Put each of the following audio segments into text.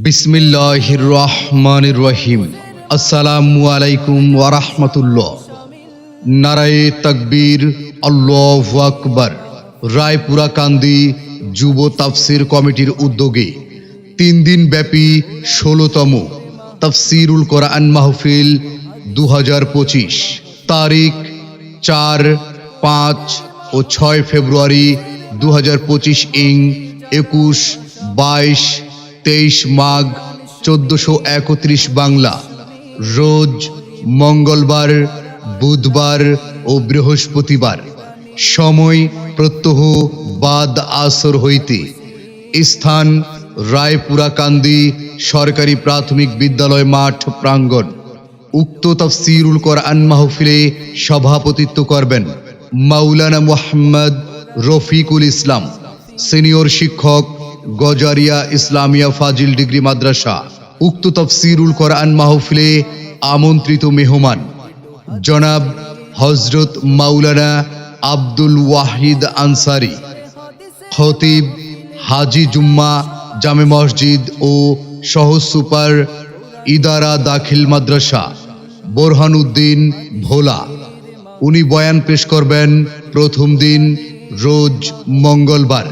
বিসমিল্লাহির রহমানির রহিম। আসসালামু আলাইকুম ওয়া রাহমাতুল্লাহ। নারায়ে তাকবীর, আল্লাহু আকবার। রায়পুরা কান্দি যুব তাফসীর কমিটির উদ্যোগে 3 দিন ব্যাপী 16তম তাফসীরুল কোরআন মাহফিল 2025 তারিখ 4, 5 ও 6 ফেব্রুয়ারি 2025 ইং 21, 22, 23 মাঘ 1431 বাংলা, রোজ মঙ্গলবার, বুধবার ও বৃহস্পতিবার। সময় প্রত্যহ বাদ আসর হইতে। স্থান রায়পুরা কান্দি সরকারি প্রাথমিক বিদ্যালয় মাঠ প্রাঙ্গণ। উক্ত তাফসীরুল কোরআন মাহফিলে সভাপতিত্ব করবেন মাওলানা মুহাম্মদ রফিকুল ইসলাম, সিনিয়র শিক্ষক, গজারিয়া ইসলামিয়া ফাজিল ডিগ্রি মাদ্রাসা। উক্ত তাফসীরুল কোরআন মাহফিলে আমন্ত্রিত মেহমান জনাব হযরত মাওলানা আব্দুল ওয়াহিদ আনসারী, খতিব হাজি জুম্মা জামে মসজিদ ও সহ সুপার ইদারা দাখিল মাদ্রাসা বোরহানউদ্দিন ভোলা। উনি বয়ান পেশ করবেন প্রথম দিন রোজ মঙ্গলবার।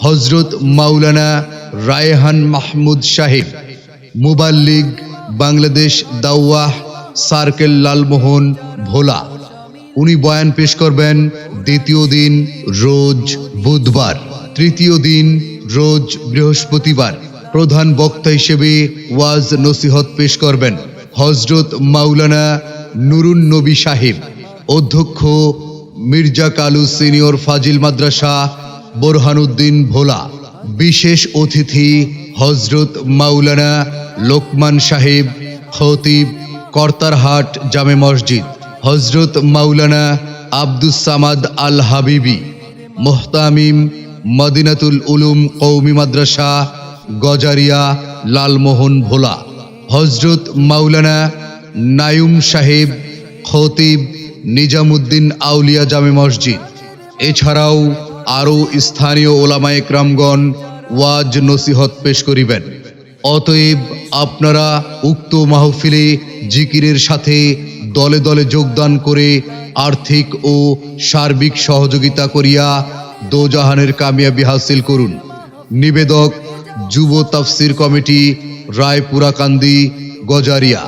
হযরত মাওলানা রায়হান মাহমুদ সাহেব, মুবাল্লিগ বাংলাদেশ দাওয়াহ সার্কেল লালমোহন ভোলা। উনি বয়ান পেশ করবেন দ্বিতীয় দিন রোজ বুধবার। তৃতীয় দিন রোজ বৃহস্পতিবার। প্রধান বক্তা হিসেবে ওয়াজ নসিহত পেশ করবেন হযরত মাওলানা নুরুন নবী সাহেব, অধ্যক্ষ মির্জা কালু সিনিয়র ফাজিল মাদ্রাসা বোরহানউদ্দিন ভোলা। বিশেষ অতিথি হযরত মাওলানা লোকমান সাহেব, খতিব কর্তারহাট জামে মসজিদ। হযরত মাওলানা আব্দুস সামাদ আল হাবিবি, মুহতামিম মদিনাতুল উলুম কওমি মাদ্রাসা গজারিয়া লালমোহন ভোলা। হযরত মাওলানা নায়ুম সাহেব, খতিব নিজামুদ্দিন আউলিয়া জামে মসজিদ। এছাড়াও আরও স্থানীয় ওলামায়ে কেরামগণ ওয়াজ নসিহত পেশ করিবেন। অতএব আপনারা উক্ত মাহফিলে জিকিরের সাথে দলে দলে যোগদান করে আর্থিক ও সার্বিক সহযোগিতা করিয়া দোজাহানের কামিয়াবি হাসিল করুন। নিবেদক যুব তাফসীর কমিটি, রায়পুরা কান্দি, গজারিয়া।